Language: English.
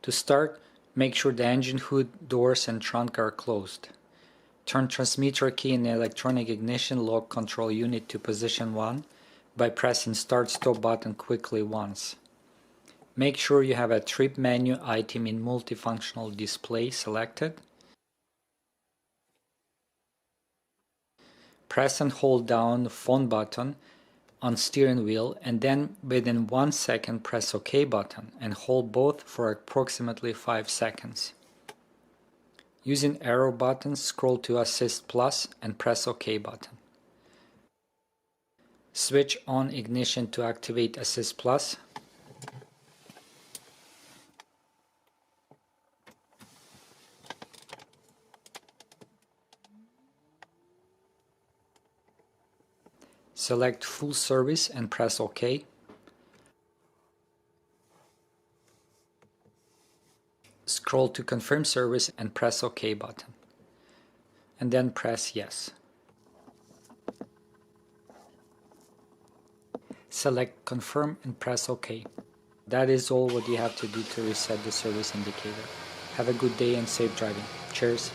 To start, make sure the engine hood, doors and trunk are closed. Turn transmitter key in the electronic ignition lock control unit to position 1 by pressing start-stop button quickly once. Make sure you have a trip menu item in multifunctional display selected. Press and hold down the phone button on steering wheel and then within 1 second press OK button and hold both for approximately 5 seconds. Using arrow buttons, scroll to Assist Plus and press OK button. Switch on ignition to activate Assist Plus. Select Full Service and press OK. Scroll to Confirm Service and press OK button. And then press Yes. Select Confirm and press OK. That is all what you have to do to reset the service indicator. Have a good day and safe driving. Cheers!